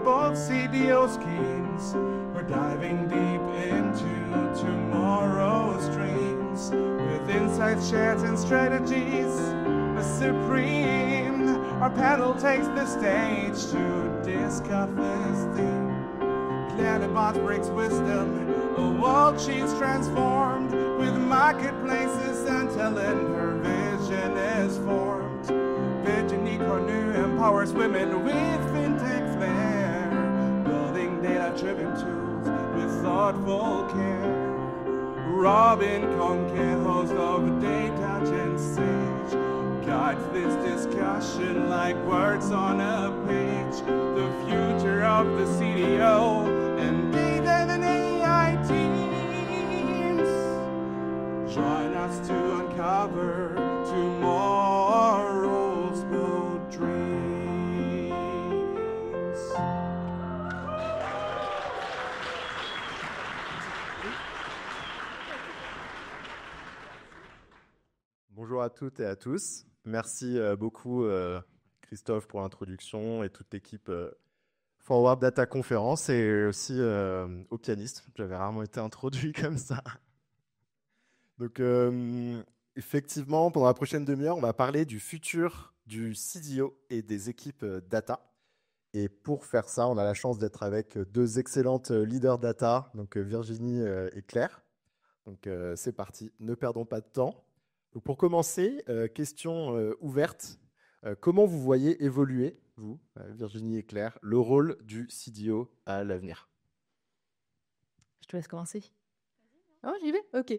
bold CDO schemes. We're diving deep into tomorrow's dreams with insights, shares, and strategies supreme. Our panel takes the stage to discuss this theme. Clanabot breaks wisdom, a world she's transformed with marketplaces until her vision is formed. Virginie Cornu empowers women with fintech flair, building data-driven tools with thoughtful care. Robin Conke, host of Data Gen Sage, guides this discussion like words on a page. The future of the CDO and data and AI teams. Join us to uncover tomorrow's bold dreams. Bonjour à toutes et à tous. Merci beaucoup Christophe pour l'introduction et toute l'équipe Forward Data Conférence et aussi au pianiste. J'avais rarement été introduit comme ça. Donc effectivement, pendant la prochaine demi-heure, on va parler du futur du CDO et des équipes data. Et pour faire ça, on a la chance d'être avec deux excellentes leaders data, donc Virginie et Claire. Donc c'est parti, ne perdons pas de temps. Donc pour commencer, question ouverte. Comment vous voyez évoluer, vous, Virginie et Claire, le rôle du CDO à l'avenir? Je te laisse commencer. Oh, j'y vais. OK.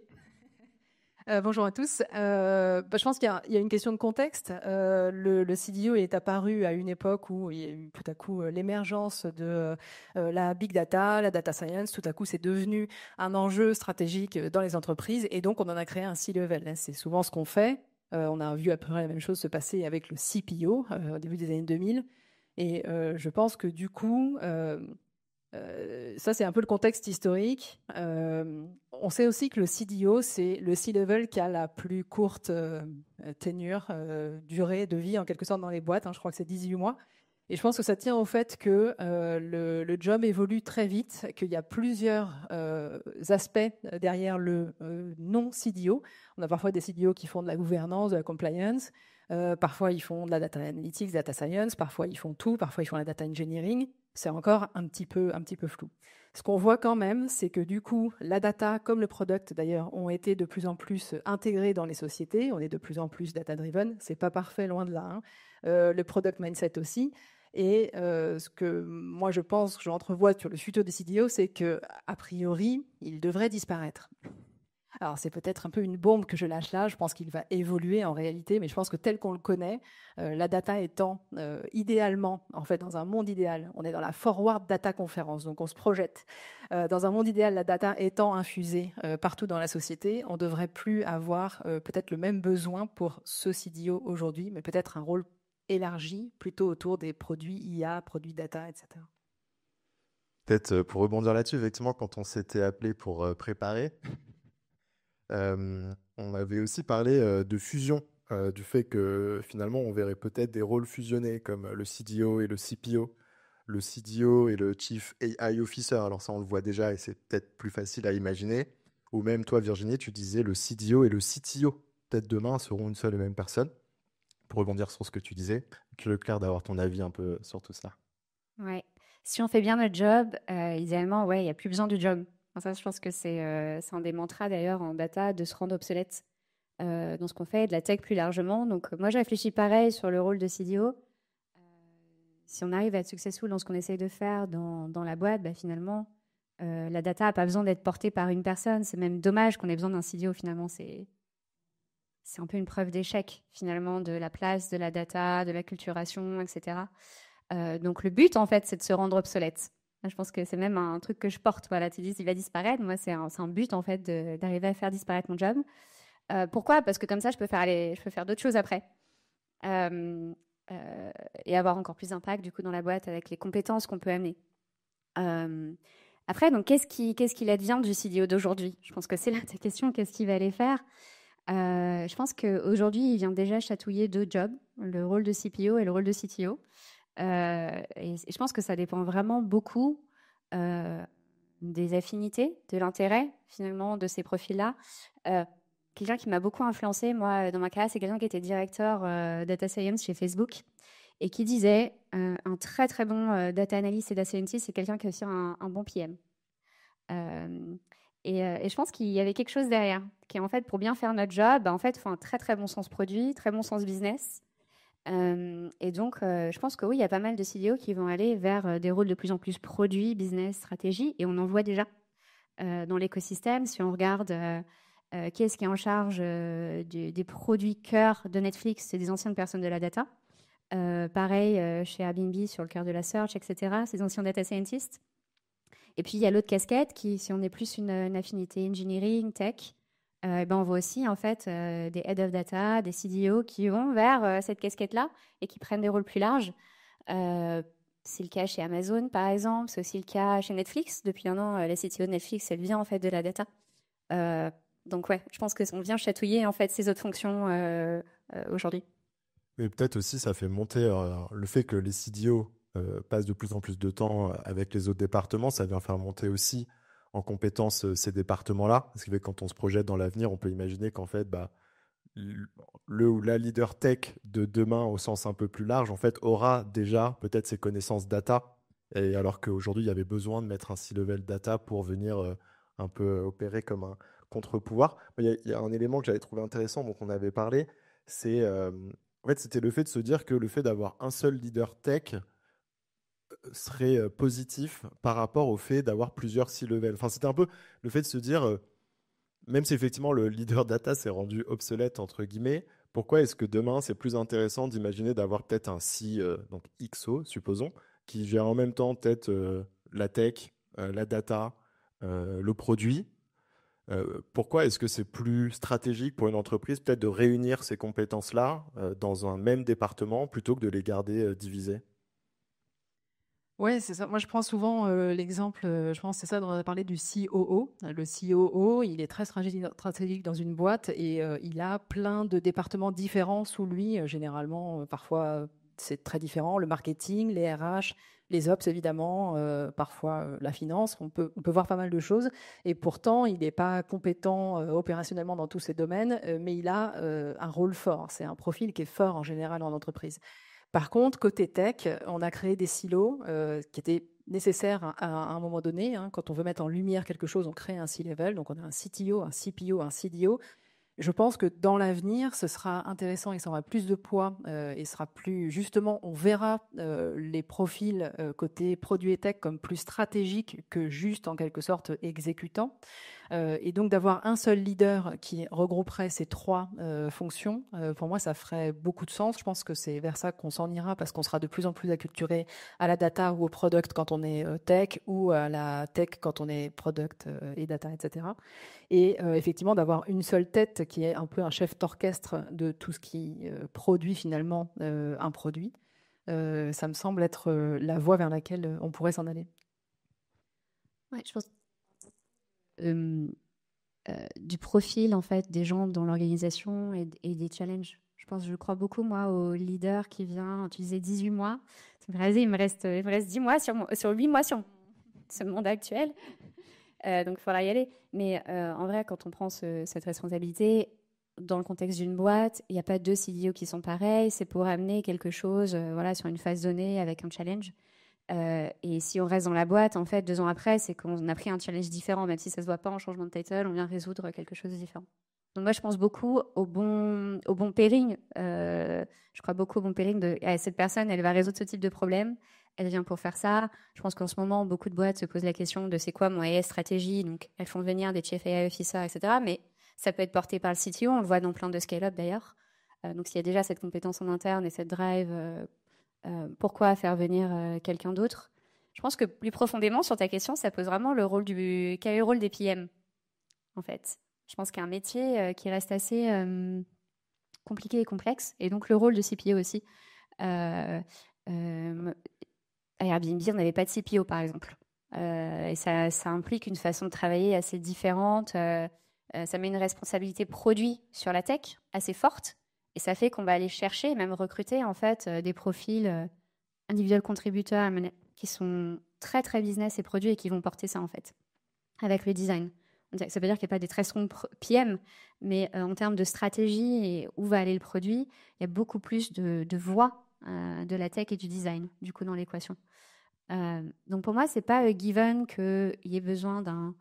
Bonjour à tous. Je pense qu'il y a une question de contexte. Le CDO est apparu à une époque où il y a eu tout à coup l'émergence de la big data, la data science. Tout à coup, c'est devenu un enjeu stratégique dans les entreprises et donc on en a créé un C-level. C'est souvent ce qu'on fait. On a vu à peu près la même chose se passer avec le CPO au début des années 2000. Et je pense que du coup... ça, c'est un peu le contexte historique. On sait aussi que le CDO, c'est le C-level qui a la plus courte durée de vie, en quelque sorte, dans les boîtes. Je crois que c'est 18 mois. Et je pense que ça tient au fait que le job évolue très vite, qu'il y a plusieurs aspects derrière le non-CDO. On a parfois des CDO qui font de la gouvernance, de la compliance. Parfois, ils font de la data analytics, data science. Parfois, ils font tout. Parfois, ils font la data engineering. C'est encore un petit peu flou. Ce qu'on voit quand même, c'est que du coup, la data, comme le product d'ailleurs, ont été de plus en plus intégrés dans les sociétés. On est de plus en plus data-driven. C'est pas parfait, loin de là. Le product mindset aussi. Et ce que moi je pense, que j'entrevois sur le futur des CDO, c'est que a priori, il devrait disparaître. Alors, c'est peut-être un peu une bombe que je lâche là. Je pense qu'il va évoluer en réalité, mais je pense que tel qu'on le connaît, la data étant idéalement, en fait, dans un monde idéal, on est dans la Forward Data Conférence, donc on se projette. Dans un monde idéal, la data étant infusée partout dans la société, on ne devrait plus avoir peut-être le même besoin pour ce CDO aujourd'hui, mais peut-être un rôle élargi, plutôt autour des produits IA, produits data, etc. Peut-être pour rebondir là-dessus, effectivement, quand on s'était appelé pour préparer, on avait aussi parlé de fusion, du fait que finalement on verrait peut-être des rôles fusionnés comme le CDO et le CPO, le CDO et le Chief AI Officer. Alors ça on le voit déjà et c'est peut-être plus facile à imaginer. Ou même toi Virginie, tu disais le CDO et le CTO. Peut-être demain seront une seule et même personne. Pour rebondir sur ce que tu disais, Claire, d'avoir ton avis un peu sur tout ça. Ouais. Si on fait bien notre job, idéalement, il n'y a plus besoin du job. Ça, je pense que c'est un des mantras d'ailleurs en data de se rendre obsolète dans ce qu'on fait, de la tech plus largement. Donc moi, je réfléchis pareil sur le rôle de CDO. Si on arrive à être successful dans ce qu'on essaye de faire dans la boîte, finalement, la data n'a pas besoin d'être portée par une personne. C'est même dommage qu'on ait besoin d'un CDO finalement. C'est un peu une preuve d'échec finalement de la place de la data, de la culturation, etc. Donc le but en fait, c'est de se rendre obsolète. Je pense que c'est même un truc que je porte. Voilà, tu dis il va disparaître. Moi, c'est un but en fait d'arriver à faire disparaître mon job. Pourquoi? Parce que comme ça, je peux faire d'autres choses après et avoir encore plus d'impact du coup dans la boîte avec les compétences qu'on peut amener. Après, donc qu'est-ce qu'il advient du CDO d'aujourd'hui? Je pense que c'est là ta question. Qu'est-ce qu'il va aller faire? Je pense qu'aujourd'hui, il vient déjà chatouiller deux jobs, le rôle de CPO et le rôle de CTO. Et je pense que ça dépend vraiment beaucoup des affinités, de l'intérêt finalement de ces profils-là. Quelqu'un qui m'a beaucoup influencé, moi, dans ma carrière, c'est quelqu'un qui était directeur data science chez Facebook et qui disait un très très bon data analyst et data scientist, c'est quelqu'un qui a aussi un bon PM. Et je pense qu'il y avait quelque chose derrière, qui est en fait pour bien faire notre job, en fait, il faut un très très bon sens produit, très bon sens business. Et donc, je pense que oui, il y a pas mal de CDO qui vont aller vers des rôles de plus en plus produits, business, stratégie, et on en voit déjà dans l'écosystème. Si on regarde qui est-ce qui est en charge des produits cœur de Netflix, c'est des anciennes personnes de la data. Pareil chez Airbnb sur le cœur de la search, etc. C'est des anciens data scientists. Et puis, il y a l'autre casquette qui, si on est plus une affinité engineering, tech, on voit aussi en fait des head of data, des CDO qui vont vers cette casquette-là et qui prennent des rôles plus larges. C'est le cas chez Amazon, par exemple. C'est aussi le cas chez Netflix. Depuis un an, la CTO de Netflix, elle vient en fait de la data. Donc ouais, je pense qu'on vient chatouiller en fait ces autres fonctions aujourd'hui. Mais peut-être aussi, ça fait monter le fait que les CDO passent de plus en plus de temps avec les autres départements. Ça vient faire monter aussi en compétence ces départements-là. Parce que quand on se projette dans l'avenir, on peut imaginer qu'en fait, le ou la leader tech de demain, au sens un peu plus large, en fait, aura déjà peut-être ses connaissances data. Et alors qu'aujourd'hui, il y avait besoin de mettre un C-level data pour venir un peu opérer comme un contre-pouvoir. Il y a un élément que j'avais trouvé intéressant, dont on avait parlé, c'est en fait, c'était le fait de se dire que le fait d'avoir un seul leader tech serait positif par rapport au fait d'avoir plusieurs C-level. Enfin, c'était un peu le fait de se dire, même si effectivement le leader data s'est rendu obsolète, entre guillemets, pourquoi est-ce que demain, c'est plus intéressant d'imaginer d'avoir peut-être un donc XO, supposons, qui gère en même temps peut-être la tech, la data, le produit. Pourquoi est-ce que c'est plus stratégique pour une entreprise peut-être de réunir ces compétences-là dans un même département plutôt que de les garder divisées? Ouais, c'est ça. Moi, je prends souvent l'exemple, je pense que c'est ça dont on a parlé du COO. Le COO, il est très stratégique dans une boîte et il a plein de départements différents sous lui. Généralement, parfois, c'est très différent. Le marketing, les RH, les ops, évidemment, parfois la finance. On peut voir pas mal de choses. Et pourtant, il n'est pas compétent opérationnellement dans tous ces domaines, mais il a un rôle fort. C'est un profil qui est fort en général en entreprise. Par contre, côté tech, on a créé des silos qui étaient nécessaires à un moment donné. Quand on veut mettre en lumière quelque chose, on crée un C-level. Donc, on a un CTO, un CPO, un CDO. Je pense que dans l'avenir, ce sera intéressant et ça aura plus de poids et sera plus, justement, on verra les profils côté produit et tech comme plus stratégiques que juste, en quelque sorte, exécutants. Et donc d'avoir un seul leader qui regrouperait ces trois fonctions, pour moi, ça ferait beaucoup de sens. Je pense que c'est vers ça qu'on s'en ira parce qu'on sera de plus en plus acculturé à la data ou au product quand on est tech ou à la tech quand on est product et data, etc. Et effectivement, d'avoir une seule tête qui est un peu un chef d'orchestre de tout ce qui produit finalement un produit, ça me semble être la voie vers laquelle on pourrait s'en aller. Ouais, je pense du profil en fait des gens dans l'organisation et des challenges. Je crois beaucoup moi au leader qui vient. Tu disais 18 mois. Ça me fait, il me reste 10 mois sur 8 mois sur ce monde actuel. Donc il faudra y aller. Mais en vrai, quand on prend cette responsabilité dans le contexte d'une boîte, il n'y a pas deux CDO qui sont pareils. C'est pour amener quelque chose voilà, sur une phase donnée avec un challenge. Et si on reste dans la boîte, en fait, 2 ans après, c'est qu'on a pris un challenge différent, même si ça ne se voit pas en changement de title, on vient résoudre quelque chose de différent. Donc moi, je pense beaucoup au bon pairing. Je crois beaucoup au bon pairing cette personne, elle va résoudre ce type de problème. Elle vient pour faire ça. Je pense qu'en ce moment, beaucoup de boîtes se posent la question de c'est quoi mon AI stratégie. Donc, elles font venir des chief AI officers, etc. Mais ça peut être porté par le CTO. On le voit dans plein de scale-up d'ailleurs. Donc, s'il y a déjà cette compétence en interne et cette drive, pourquoi faire venir quelqu'un d'autre? Je pense que plus profondément sur ta question, ça pose vraiment quel est le rôle des PM en fait. Je pense qu'il y a un métier qui reste assez compliqué et complexe, et donc le rôle de CPO aussi. À Airbnb, on n'avait pas de CPO par exemple, et ça implique une façon de travailler assez différente. Ça met une responsabilité produit sur la tech assez forte. Et ça fait qu'on va aller chercher, même recruter en fait des profils individual contributeurs qui sont très, très business et produits et qui vont porter ça, en fait, avec le design. Ça veut dire qu'il n'y a pas des très strong PM, mais en termes de stratégie et où va aller le produit, il y a beaucoup plus de voix de la tech et du design, du coup, dans l'équation. Donc, pour moi, ce n'est pas given qu'il y ait besoin d'un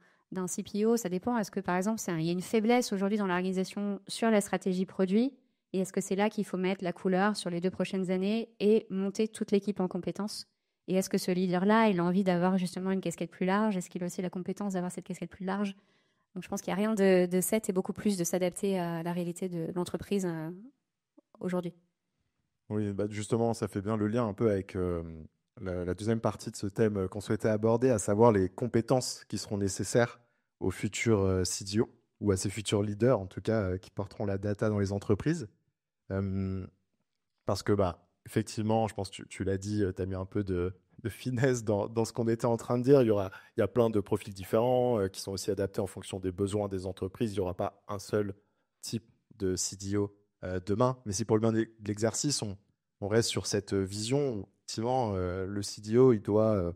CPO. Ça dépend. Est-ce que, par exemple, il y a une faiblesse aujourd'hui dans l'organisation sur la stratégie produit? Et est-ce que c'est là qu'il faut mettre la couleur sur les 2 prochaines années et monter toute l'équipe en compétences? Et est-ce que ce leader-là, il a envie d'avoir justement une casquette plus large? Est-ce qu'il a aussi la compétence d'avoir cette casquette plus large? Donc, je pense qu'il n'y a rien de set et beaucoup plus de s'adapter à la réalité de l'entreprise aujourd'hui. Oui, bah justement, ça fait bien le lien un peu avec la deuxième partie de ce thème qu'on souhaitait aborder, à savoir les compétences qui seront nécessaires aux futurs CDO ou à ces futurs leaders, en tout cas, qui porteront la data dans les entreprises. Parce que, effectivement, je pense que tu l'as dit, tu as mis un peu de finesse dans ce qu'on était en train de dire. Il y a plein de profils différents qui sont aussi adaptés en fonction des besoins des entreprises. Il n'y aura pas un seul type de CDO demain. Mais si pour le bien de l'exercice, on reste sur cette vision, effectivement, le CDO, il doit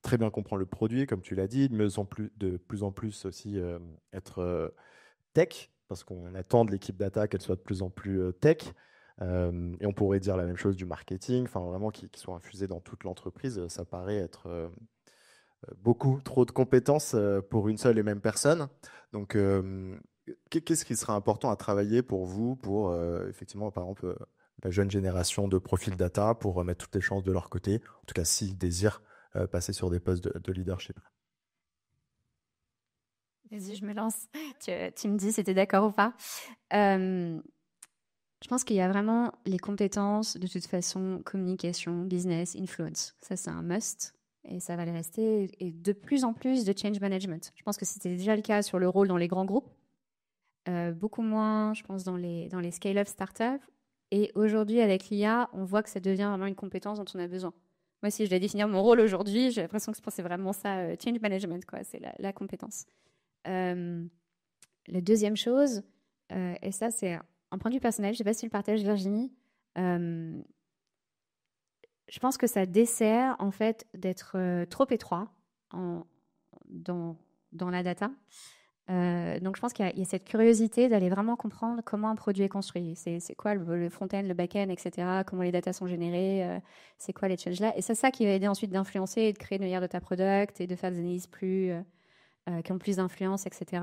très bien comprendre le produit, comme tu l'as dit, de plus en plus aussi être tech, parce qu'on attend de l'équipe data qu'elle soit de plus en plus tech. Et on pourrait dire la même chose du marketing, enfin vraiment qui soit infusé dans toute l'entreprise. Ça paraît être beaucoup trop de compétences pour une seule et même personne. Donc, qu'est-ce qui sera important à travailler pour vous, pour effectivement, par exemple, la jeune génération de profil data, pour mettre toutes les chances de leur côté, en tout cas s'ils désirent passer sur des postes de leadership? Vas-y, je me lance. Tu me dis si tu es d'accord ou pas. Je pense qu'il y a vraiment les compétences, de toute façon, communication, business, influence. Ça, c'est un must. Et ça va le rester. Et de plus en plus de change management. Je pense que c'était déjà le cas sur le rôle dans les grands groupes. Beaucoup moins, je pense, dans les scale-up startups. Et aujourd'hui, avec l'IA, on voit que ça devient vraiment une compétence dont on a besoin. Moi, si je dois définir mon rôle aujourd'hui, j'ai l'impression que c'est vraiment ça, change management, quoi. C'est la compétence. La deuxième chose, et ça, c'est un point de vue personnel, je ne sais pas si tu le partages, Virginie, je pense que ça dessert, en fait, d'être trop étroit dans la data. Donc, je pense qu'il y a cette curiosité d'aller vraiment comprendre comment un produit est construit. C'est quoi le front-end, le back-end, etc. Comment les datas sont générées, c'est quoi les challenges là. Et c'est ça qui va aider ensuite d'influencer et de créer une meilleure data product et de faire des analyses qui ont plus d'influence, etc.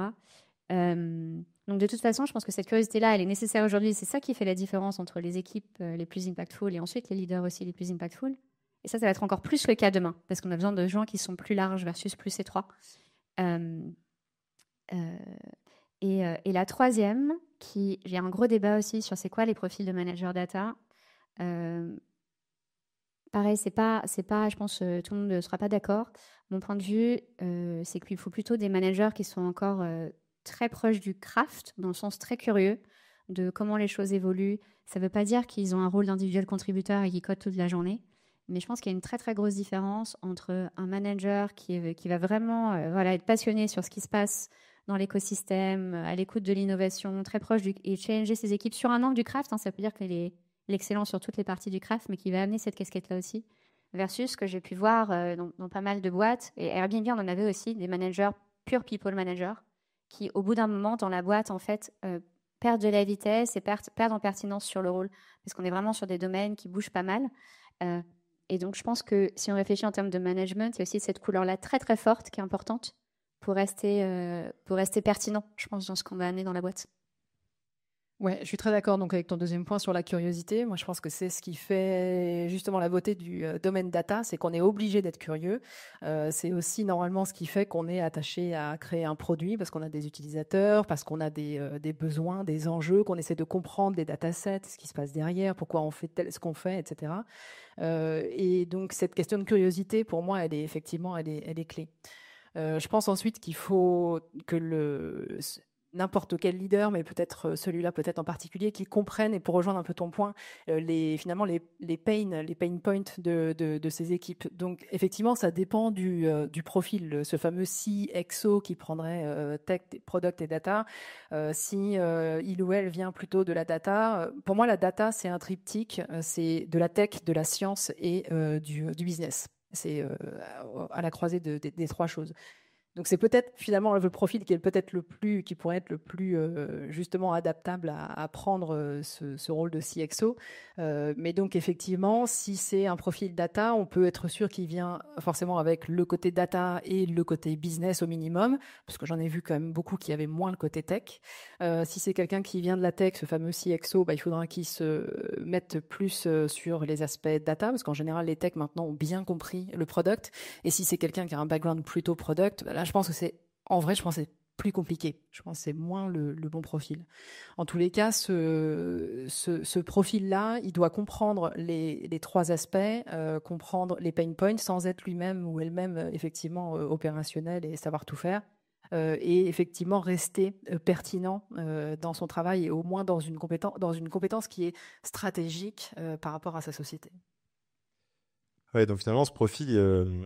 Donc, de toute façon, je pense que cette curiosité-là, elle est nécessaire aujourd'hui. C'est ça qui fait la différence entre les équipes les plus impactful et ensuite les leaders aussi les plus impactful. Et ça va être encore plus le cas demain parce qu'on a besoin de gens qui sont plus larges versus plus étroits. Et la troisième, j'ai un gros débat aussi sur c'est quoi les profils de manager data. Pareil, c'est pas, je pense, tout le monde ne sera pas d'accord. Mon point de vue, c'est qu'il faut plutôt des managers qui sont encore très proches du craft, dans le sens très curieux de comment les choses évoluent. Ça ne veut pas dire qu'ils ont un rôle d'individuel contributeur et qu'ils codent toute la journée, mais je pense qu'il y a une très très grosse différence entre un manager qui va vraiment être passionné sur ce qui se passe dans l'écosystème, à l'écoute de l'innovation, très proche et challenger ses équipes sur un angle du craft. Ça peut dire qu'il est l'excellence sur toutes les parties du craft, mais qui va amener cette casquette-là aussi, versus ce que j'ai pu voir dans pas mal de boîtes. Et Airbnb, on en avait aussi, des managers, pure people managers, qui, au bout d'un moment, dans la boîte, en fait, perdent de la vitesse et perdent en pertinence sur le rôle, parce qu'on est vraiment sur des domaines qui bougent pas mal. Et donc, je pense que si on réfléchit en termes de management, il y a aussi cette couleur-là très, très forte qui est importante pour rester pertinent, je pense, dans ce qu'on va amener dans la boîte. Ouais, je suis très d'accord donc avec ton deuxième point sur la curiosité. Moi, je pense que c'est ce qui fait justement la beauté du domaine data, c'est qu'on est obligé d'être curieux. C'est aussi normalement ce qui fait qu'on est attaché à créer un produit parce qu'on a des utilisateurs, parce qu'on a des besoins, des enjeux, qu'on essaie de comprendre des datasets, ce qui se passe derrière, pourquoi on fait ce qu'on fait, etc. Et donc cette question de curiosité, pour moi, elle est clé. Je pense ensuite qu'il faut que n'importe quel leader, mais peut-être celui-là peut-être en particulier, qui comprennent, et pour rejoindre un peu ton point, finalement les pain points de ces équipes. Donc effectivement, ça dépend du profil. Ce fameux CXO qui prendrait tech, product et data, si il ou elle vient plutôt de la data, pour moi la data c'est un triptyque, c'est de la tech, de la science et du business. C'est à la croisée des trois choses. Donc c'est peut-être finalement le profil qui pourrait être le plus justement adaptable à prendre ce rôle de CXO. Mais donc effectivement, si c'est un profil data, on peut être sûr qu'il vient forcément avec le côté data et le côté business au minimum, parce que j'en ai vu quand même beaucoup qui avaient moins le côté tech. Si c'est quelqu'un qui vient de la tech, ce fameux CXO, il faudra qu'il se mette plus sur les aspects data, parce qu'en général les techs maintenant ont bien compris le product. Et si c'est quelqu'un qui a un background plutôt product, là je pense que c'est plus compliqué. Je pense que c'est moins le bon profil. En tous les cas, ce profil-là, il doit comprendre les trois aspects, comprendre les pain points sans être lui-même ou elle-même effectivement opérationnel et savoir tout faire. Et effectivement rester pertinent dans son travail et au moins dans une compétence qui est stratégique par rapport à sa société. Ouais, donc finalement, ce profil,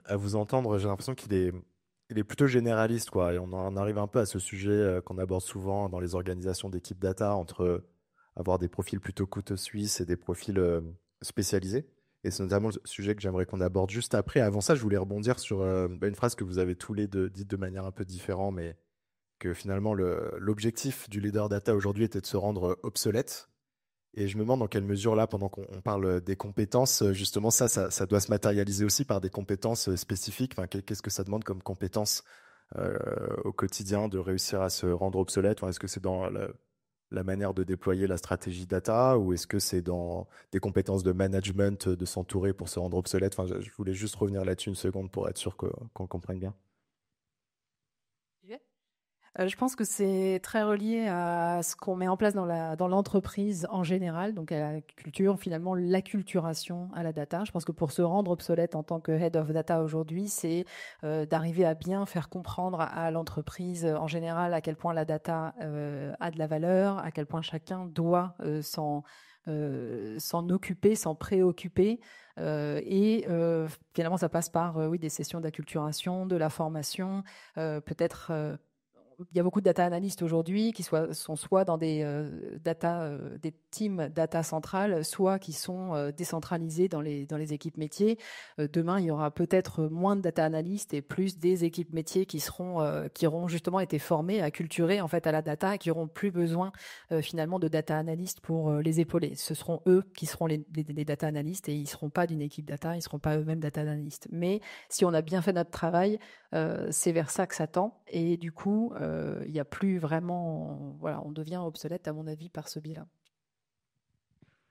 à vous entendre, j'ai l'impression qu'il est plutôt généraliste, quoi. Et on en arrive un peu à ce sujet qu'on aborde souvent dans les organisations d'équipes data, entre avoir des profils plutôt couteau suisse et des profils spécialisés. Et c'est notamment le sujet que j'aimerais qu'on aborde juste après. Avant ça, je voulais rebondir sur une phrase que vous avez tous les deux dite de manière un peu différente, mais que finalement, l'objectif du leader data aujourd'hui était de se rendre obsolète. Et je me demande dans quelle mesure, là, pendant qu'on parle des compétences, justement, ça doit se matérialiser aussi par des compétences spécifiques. Enfin, qu'est-ce que ça demande comme compétences au quotidien de réussir à se rendre obsolète? Enfin, est-ce que c'est dans la manière de déployer la stratégie data, ou est-ce que c'est dans des compétences de management, de s'entourer pour se rendre obsolète? Enfin, je voulais juste revenir là-dessus une seconde pour être sûr qu'on comprenne bien. Je pense que c'est très relié à ce qu'on met en place dans l'entreprise en général, donc à la culture, finalement l'acculturation à la data. Je pense que pour se rendre obsolète en tant que Head of Data aujourd'hui, c'est d'arriver à bien faire comprendre à l'entreprise en général à quel point la data a de la valeur, à quel point chacun doit s'en occuper, s'en préoccuper. Finalement, ça passe par des sessions d'acculturation, de la formation, peut-être... il y a beaucoup de data analystes aujourd'hui qui sont soit dans des teams data centrales, soit qui sont décentralisés dans les équipes métiers. Demain, il y aura peut-être moins de data analystes et plus des équipes métiers qui auront justement été formées, acculturées en fait à la data, et qui auront plus besoin finalement de data analystes pour les épauler. Ce seront eux qui seront les data analystes, et ils seront pas d'une équipe data, ils seront pas eux-mêmes data analystes. Mais si on a bien fait notre travail, c'est vers ça que ça tend, et du coup il n'y a plus vraiment, on devient obsolète à mon avis par ce biais-là.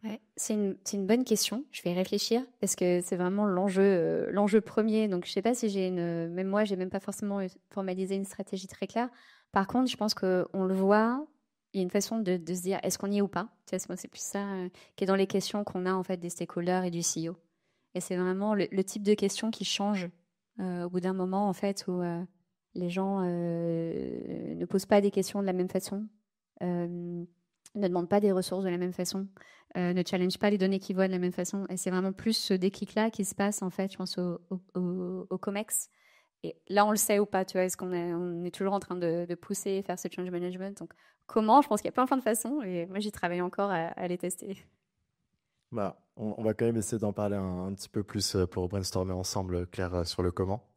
Ouais, c'est une bonne question. Je vais y réfléchir parce que c'est vraiment l'enjeu premier. Donc je sais pas si même moi j'ai même pas forcément formalisé une stratégie très claire. Par contre, je pense qu'on le voit. Il y a une façon de se dire est-ce qu'on y est ou pas. Tu vois, c'est plus ça qui est dans les questions qu'on a en fait des stakeholders et du CEO. Et c'est vraiment le type de questions qui change au bout d'un moment en fait où les gens ne posent pas des questions de la même façon, ne demandent pas des ressources de la même façon, ne challengent pas les données qu'ils voient de la même façon. Et c'est vraiment plus ce déclic-là qui se passe, en fait, je pense, au COMEX. Et là, on le sait ou pas, tu vois, est-ce on est toujours en train de pousser, faire ce change management? Donc, comment? Je pense qu'il y a plein de façons. Et moi, j'y travaille encore à les tester. On va quand même essayer d'en parler un petit peu plus pour brainstormer ensemble, Claire, sur le comment.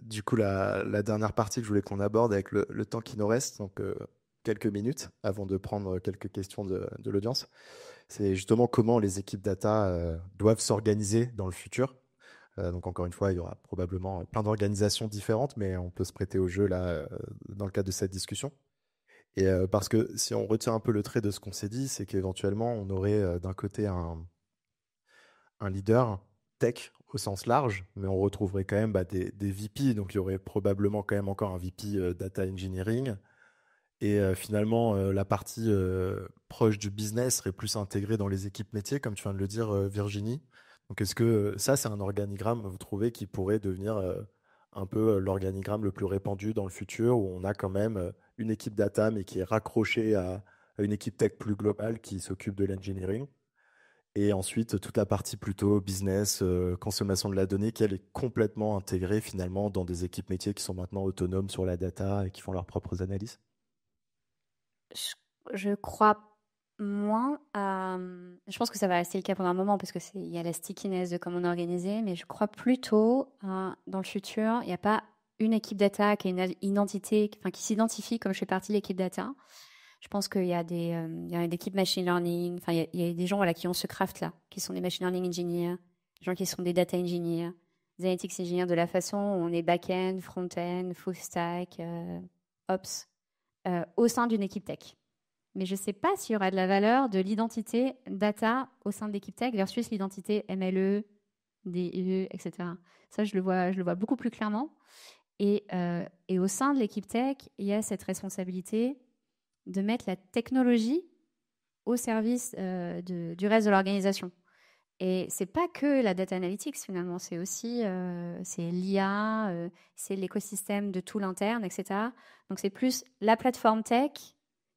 Du coup, la dernière partie que je voulais qu'on aborde avec le temps qui nous reste, donc quelques minutes avant de prendre quelques questions de l'audience, c'est justement comment les équipes data doivent s'organiser dans le futur. Donc encore une fois, il y aura probablement plein d'organisations différentes, mais on peut se prêter au jeu là dans le cadre de cette discussion. Et parce que si on retient un peu le trait de ce qu'on s'est dit, c'est qu'éventuellement, on aurait d'un côté un leader tech au sens large, mais on retrouverait quand même des VP, donc il y aurait probablement quand même encore un VP data engineering. Et finalement, la partie proche du business serait plus intégrée dans les équipes métiers, comme tu viens de le dire, Virginie. Donc est-ce que ça, c'est un organigramme, vous trouvez, qui pourrait devenir un peu l'organigramme le plus répandu dans le futur, où on a quand même une équipe data, mais qui est raccrochée à une équipe tech plus globale qui s'occupe de l'engineering. Et ensuite, toute la partie plutôt business, consommation de la donnée, qui elle est complètement intégrée finalement dans des équipes métiers qui sont maintenant autonomes sur la data et qui font leurs propres analyses. Je crois moins à... Je pense que ça va rester le cas pendant un moment parce il y a la stickiness de comment on est organisé, mais je crois plutôt dans le futur, il n'y a pas une équipe data qui a une identité, enfin, qui s'identifie comme je fais partie de l'équipe data. Je pense qu'il y a il y a une équipe machine learning, enfin, il y a des gens voilà, qui ont ce craft-là, qui sont des machine learning engineers, des gens qui sont des data engineers, des analytics engineers, de la façon où on est back-end, front-end, full stack, ops, au sein d'une équipe tech. Mais je ne sais pas s'il y aura de la valeur de l'identité data au sein de l'équipe tech versus l'identité MLE, DE, etc. Ça, je le vois beaucoup plus clairement. Et au sein de l'équipe tech, il y a cette responsabilité de mettre la technologie au service du reste de l'organisation. Et c'est pas que la data analytics finalement, c'est aussi c'est l'IA, c'est l'écosystème de tout l'interne, etc. Donc c'est plus la plateforme tech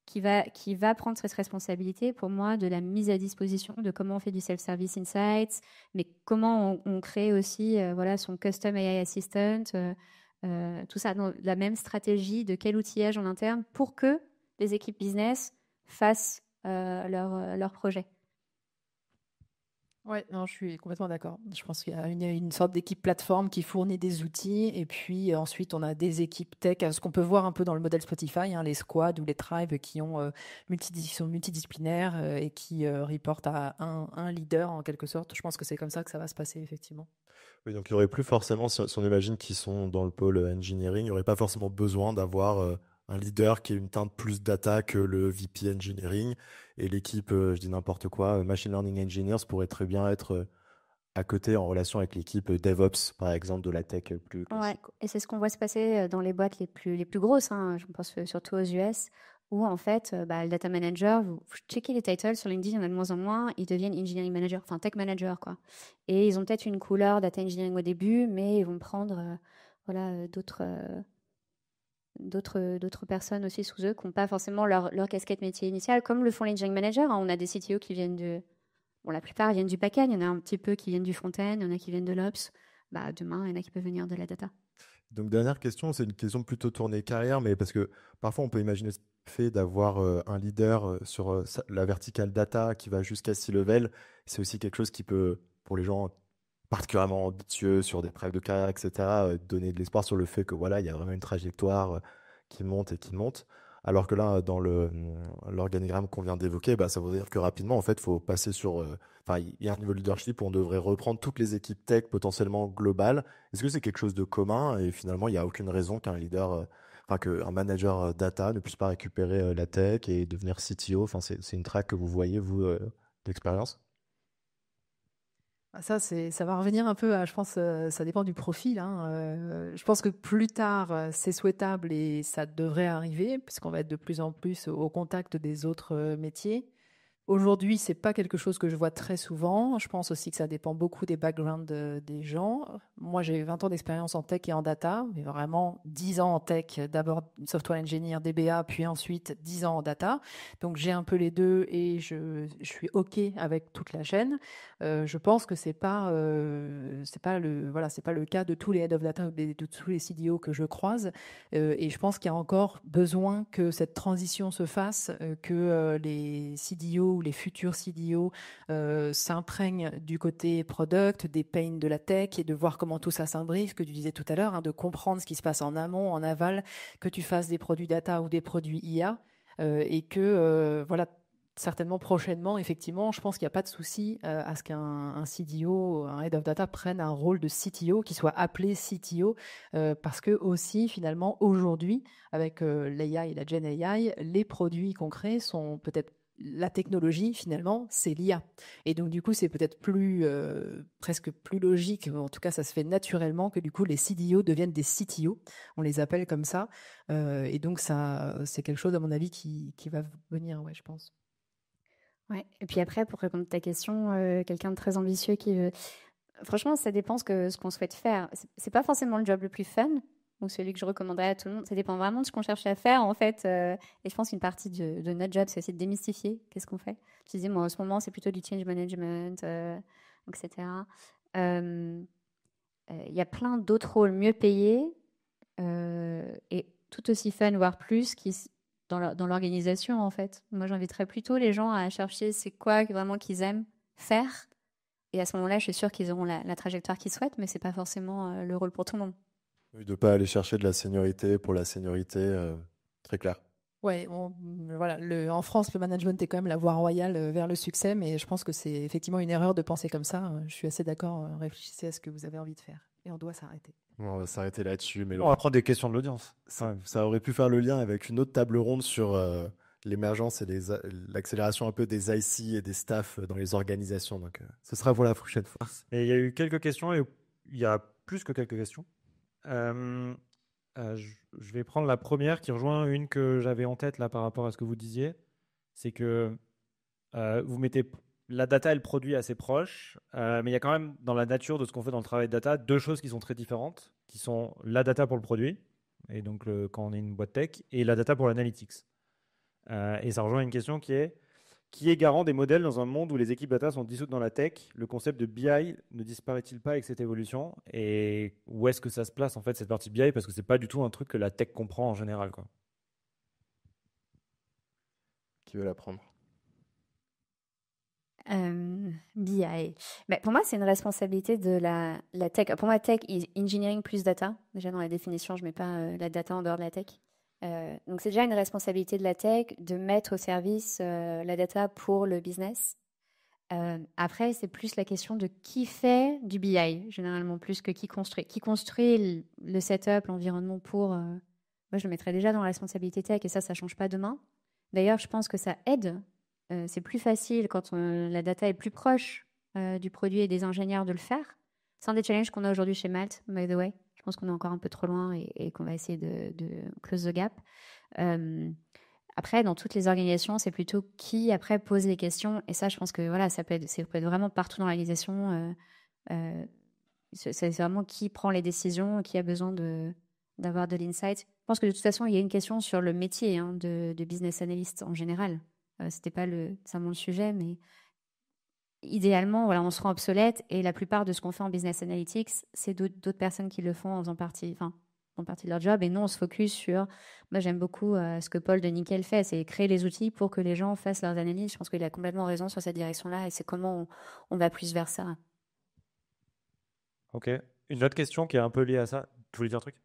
qui va prendre cette responsabilité pour moi de la mise à disposition de comment on fait du self-service insights, mais comment on crée aussi voilà, son custom AI assistant, tout ça, dans la même stratégie de quel outillage en interne pour que les équipes business fassent leur projet. Ouais, non, je suis complètement d'accord. Je pense qu'il y a une sorte d'équipe plateforme qui fournit des outils et puis ensuite on a des équipes tech, ce qu'on peut voir un peu dans le modèle Spotify, hein, les squads ou les tribes qui sont multidisciplinaires et qui reportent à un leader en quelque sorte. Je pense que c'est comme ça que ça va se passer effectivement. Oui, donc il n'y aurait plus forcément, si on imagine qu'ils sont dans le pôle engineering, il n'y aurait pas forcément besoin d'avoir un leader qui ait une teinte plus data que le VP engineering. Et l'équipe, je dis n'importe quoi, machine learning engineers pourrait très bien être à côté en relation avec l'équipe DevOps, par exemple, de la tech plus classique. Ouais. Et c'est ce qu'on voit se passer dans les boîtes les plus grosses, hein, je pense surtout aux US, où en fait, le data manager, vous checkez les titles sur LinkedIn, il y en a de moins en moins, ils deviennent engineering manager, enfin tech manager, quoi. Et ils ont peut-être une couleur data engineering au début, mais ils vont prendre voilà, d'autres personnes aussi sous eux qui n'ont pas forcément leur casquette métier initiale, comme le font les engineering managers. Hein. On a des CTO qui viennent Bon, la plupart viennent du back-end, il y en a un petit peu qui viennent du front-end, il y en a qui viennent de l'ops. Demain, il y en a qui peuvent venir de la data. Donc, dernière question, c'est une question plutôt tournée carrière, mais parce que parfois on peut imaginer ce fait d'avoir un leader sur la verticale data qui va jusqu'à C-level. C'est aussi quelque chose qui peut, pour les gens particulièrement ambitieux sur des preuves de cas, etc., donner de l'espoir sur le fait que voilà, il y a vraiment une trajectoire qui monte et qui monte. Alors que là, dans l'organigramme qu'on vient d'évoquer, ça veut dire que rapidement, en fait, il faut passer sur... Enfin, il y a un niveau de leadership où on devrait reprendre toutes les équipes tech potentiellement globales. Est-ce que c'est quelque chose de commun? Et finalement, il n'y a aucune raison qu'un leader, qu'un manager data ne puisse pas récupérer la tech et devenir CTO. Enfin, c'est une track que vous voyez, vous, d'expérience? Ça va revenir un peu à, je pense, ça dépend du profil. Hein. Je pense que plus tard, c'est souhaitable et ça devrait arriver, puisqu'on va être de plus en plus au contact des autres métiers. Aujourd'hui, c'est pas quelque chose que je vois très souvent. Je pense aussi que ça dépend beaucoup des backgrounds des gens. Moi, j'ai 20 ans d'expérience en tech et en data, mais vraiment 10 ans en tech, d'abord software engineer, DBA, puis ensuite 10 ans en data. Donc, j'ai un peu les deux et je suis OK avec toute la chaîne. Je pense que c'est pas le cas de tous les head of data, de tous les CDO que je croise. Et je pense qu'il y a encore besoin que cette transition se fasse, que les CDO ou les futurs CDO s'imprègnent du côté product, des pains de la tech et de voir comment tout ça s'imbrique, ce que tu disais tout à l'heure, hein, de comprendre ce qui se passe en amont, en aval, que tu fasses des produits data ou des produits IA et que voilà. Certainement prochainement, effectivement, je pense qu'il n'y a pas de souci à ce qu'un CDO, un Head of Data prenne un rôle de CTO, qui soit appelé CTO, parce que aussi, finalement, aujourd'hui, avec l'AI et la Gen AI, les produits qu'on crée sont peut-être la technologie, finalement, c'est l'IA. Et donc, du coup, c'est peut-être presque plus logique, en tout cas, ça se fait naturellement, que du coup, les CDO deviennent des CTO. On les appelle comme ça. Et donc, ça, c'est quelque chose, à mon avis, qui va venir, ouais, je pense. Ouais. Et puis après, pour répondre à ta question, quelqu'un de très ambitieux qui veut... Franchement, ça dépend ce qu'on souhaite faire. C'est pas forcément le job le plus fun, ou celui que je recommanderais à tout le monde. Ça dépend vraiment de ce qu'on cherche à faire, en fait. Et je pense qu'une partie de notre job, c'est aussi de démystifier qu'est-ce qu'on fait. Je disais, moi, en ce moment, c'est plutôt du change management, etc. Il y a plein d'autres rôles mieux payés et tout aussi fun, voire plus, dans l'organisation, en fait. Moi, j'inviterais plutôt les gens à chercher c'est quoi vraiment qu'ils aiment faire. Et à ce moment-là, je suis sûre qu'ils auront la trajectoire qu'ils souhaitent, mais c'est pas forcément le rôle pour tout le monde. Oui, de ne pas aller chercher de la seniorité pour la seniorité, très clair. Ouais, voilà, en France, le management est quand même la voie royale vers le succès, mais je pense que c'est effectivement une erreur de penser comme ça. Je suis assez d'accord. Réfléchissez à ce que vous avez envie de faire. Et on doit s'arrêter. Bon, on va s'arrêter là-dessus. Mais On va prendre des questions de l'audience. ça aurait pu faire le lien avec une autre table ronde sur l'émergence et l'accélération un peu des IC et des staffs dans les organisations. Donc, ce sera pour la prochaine fois. Et il y a eu quelques questions, et il y a plus que quelques questions. Je vais prendre la première qui rejoint une que j'avais en tête là par rapport à ce que vous disiez. C'est que vous mettez la data et le produit assez proches, mais il y a quand même dans la nature de ce qu'on fait dans le travail de data deux choses qui sont très différentes, qui sont la data pour le produit, et donc quand on est une boîte tech, et la data pour l'analytics. Et ça rejoint une question qui est garant des modèles dans un monde où les équipes data sont dissoutes dans la tech? Le concept de BI ne disparaît-il pas avec cette évolution? Et où est-ce que ça se place en fait cette partie BI? Parce que c'est pas du tout un truc que la tech comprend en général, quoi. Qui veut la prendre? BI. Mais pour moi, c'est une responsabilité de la tech. Pour moi, tech is engineering plus data. Déjà, dans la définition, je ne mets pas la data en dehors de la tech. Donc, c'est déjà une responsabilité de la tech de mettre au service la data pour le business. Après, c'est plus la question de qui fait du BI, généralement, plus que qui construit. Qui construit le setup, l'environnement pour... moi, je le mettrais déjà dans la responsabilité tech, et ça ne change pas demain. D'ailleurs, je pense que ça aide. C'est plus facile quand la data est plus proche du produit et des ingénieurs de le faire. C'est un des challenges qu'on a aujourd'hui chez Malte, by the way. Je pense qu'on est encore un peu trop loin et qu'on va essayer de close the gap. Après, dans toutes les organisations, c'est plutôt qui, après, pose les questions. Et ça, je pense que voilà, ça peut être vraiment partout dans l'organisation. C'est vraiment qui prend les décisions, qui a besoin d'avoir de l'insight. Je pense que de toute façon, il y a une question sur le métier de business analyst en général. C'était pas nécessairement le sujet, mais idéalement, voilà, on se rend obsolète et la plupart de ce qu'on fait en business analytics, c'est d'autres personnes qui le font en faisant partie de leur job. Et nous, on se focus sur... Moi, j'aime beaucoup ce que Paul de Nickel fait, c'est créer les outils pour que les gens fassent leurs analyses. Je pense qu'il a complètement raison sur cette direction-là et c'est comment on va plus vers ça. Ok. Une autre question qui est un peu liée à ça. Tu voulais dire un truc?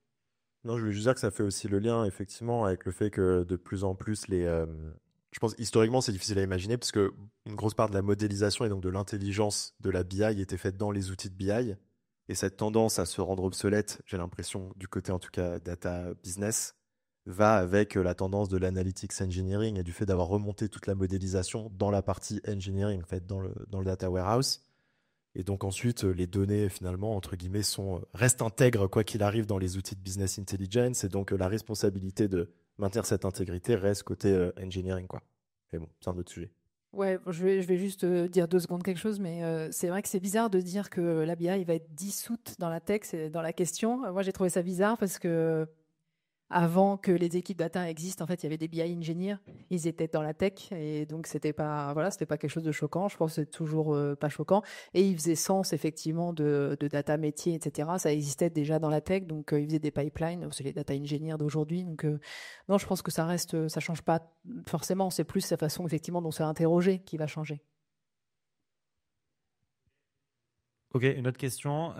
Non, je voulais juste dire que ça fait aussi le lien, effectivement, avec le fait que de plus en plus, je pense historiquement, c'est difficile à imaginer parce que une grosse part de la modélisation et donc de l'intelligence de la BI était faite dans les outils de BI. Et cette tendance à se rendre obsolète, j'ai l'impression, du côté en tout cas data business, va avec la tendance de l'analytics engineering et du fait d'avoir remonté toute la modélisation dans la partie engineering, en fait, dans le data warehouse. Et donc ensuite, les données, finalement, entre guillemets, restent intègres quoi qu'il arrive dans les outils de business intelligence. Et donc la responsabilité de maintenir cette intégrité reste côté engineering, quoi. Mais bon, c'est un autre sujet. Ouais, je vais juste dire 2 secondes quelque chose, mais c'est vrai que c'est bizarre de dire que la BI va être dissoute dans la tech, c'est dans la question. Moi, j'ai trouvé ça bizarre parce que avant que les équipes data existent, en fait, il y avait des BI engineers, ils étaient dans la tech et donc c'était pas quelque chose de choquant. Je pense que c'est toujours pas choquant et ils faisaient sens effectivement de data métier, etc. Ça existait déjà dans la tech, donc ils faisaient des pipelines. C'est les data engineers d'aujourd'hui, donc non, je pense que ça change pas forcément. C'est plus la façon effectivement dont c'est interrogé qui va changer. Ok, une autre question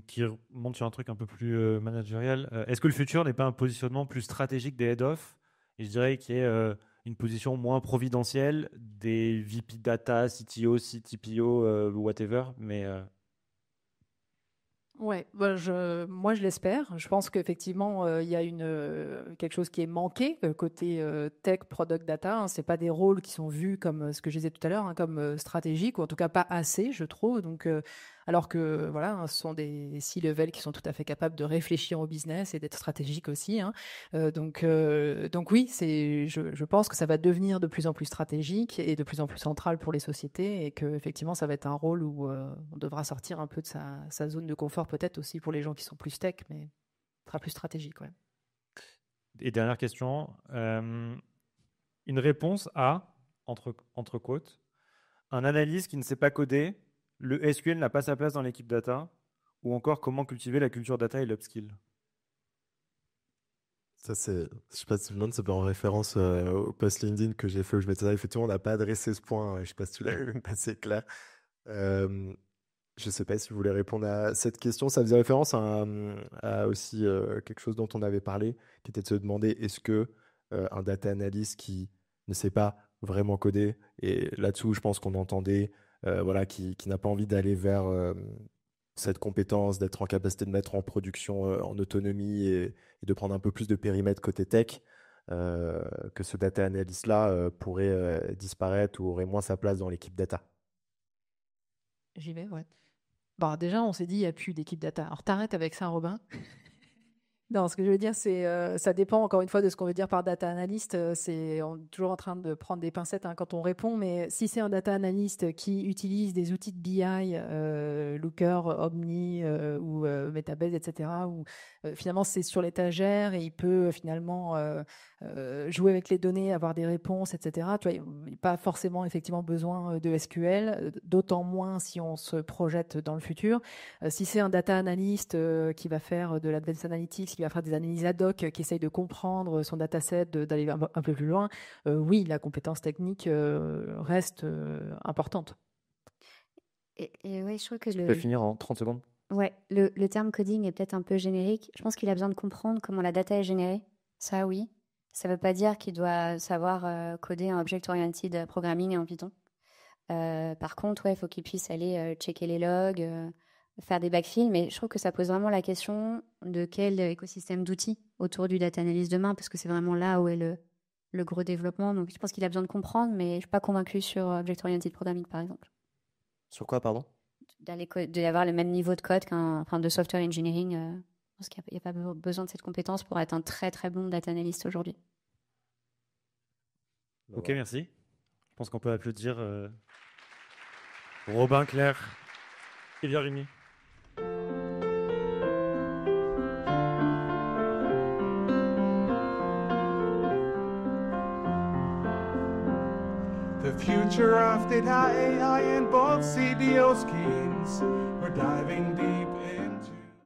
qui monte sur un truc un peu plus managérial. Est-ce que le futur n'est pas un positionnement plus stratégique des head-off? Et je dirais qu'il y ait une position moins providentielle des VP data, CTO, CTPO, whatever, mais... Ouais, moi je l'espère. Je pense qu'effectivement il y a quelque chose qui est manqué côté tech, product data. Hein. C'est pas des rôles qui sont vus comme ce que je disais tout à l'heure, hein, comme stratégiques ou en tout cas pas assez, je trouve. Donc alors que voilà, hein, ce sont des C-level qui sont tout à fait capables de réfléchir au business et d'être stratégiques aussi. Hein. Donc oui, je pense que ça va devenir de plus en plus stratégique et de plus en plus central pour les sociétés et que effectivement ça va être un rôle où on devra sortir un peu de sa zone de confort peut-être aussi pour les gens qui sont plus tech, mais sera plus stratégique. Ouais. Et dernière question, une réponse à, entre quotes, un analyste qui ne sait pas coder, le SQL n'a pas sa place dans l'équipe data, ou encore comment cultiver la culture data et l'upskill. Ça, c'est, je sais pas si tu me demandes, c'est en référence au post LinkedIn que j'ai fait où je mettais ça. Effectivement, on n'a pas adressé ce point. Je sais pas si tu l'as vu, mais c'est clair. Je sais pas si vous voulez répondre à cette question. Ça faisait référence à aussi quelque chose dont on avait parlé, qui était de se demander est-ce que un data analyst qui ne sait pas vraiment coder, et là-dessous, je pense qu'on entendait, voilà, qui n'a pas envie d'aller vers cette compétence, d'être en capacité de mettre en production en autonomie et de prendre un peu plus de périmètre côté tech, que ce data analyst-là pourrait disparaître ou aurait moins sa place dans l'équipe data. J'y vais, ouais. Bon, déjà, on s'est dit, il n'y a plus d'équipe data. Alors, t'arrêtes avec ça, Robin. Non, ce que je veux dire, c'est ça dépend encore une fois de ce qu'on veut dire par data analyst. On est toujours en train de prendre des pincettes quand on répond, mais si c'est un data analyst qui utilise des outils de BI, Looker, Omni ou Metabase, etc., où finalement c'est sur l'étagère et il peut finalement jouer avec les données, avoir des réponses, etc. Tu vois, il n'y a pas forcément effectivement besoin de SQL, d'autant moins si on se projette dans le futur. Si c'est un data analyst qui va faire de l'advanced analytics, qui va faire des analyses ad hoc, qui essaye de comprendre son dataset, d'aller un peu plus loin, oui, la compétence technique reste importante. Et oui, je trouve que Tu peux finir en 30 secondes. Ouais, le terme coding est peut-être un peu générique. Je pense qu'il a besoin de comprendre comment la data est générée. Ça, oui. Ça ne veut pas dire qu'il doit savoir coder en object-oriented programming et en Python. Par contre, il faut qu'il puisse aller checker les logs, faire des backfills, mais je trouve que ça pose vraiment la question de quel écosystème d'outils autour du data analyst demain, parce que c'est vraiment là où est le gros développement. Donc je pense qu'il a besoin de comprendre, mais je ne suis pas convaincue sur object-oriented programming, par exemple. Sur quoi, pardon? D'avoir le même niveau de code de software engineering. Je pense qu'il n'y a pas besoin de cette compétence pour être un très très bon data analyst aujourd'hui. Ok, merci. Je pense qu'on peut applaudir Robin, Claire et Virginie. The future of data AI and both CDO schemes. We're diving deep into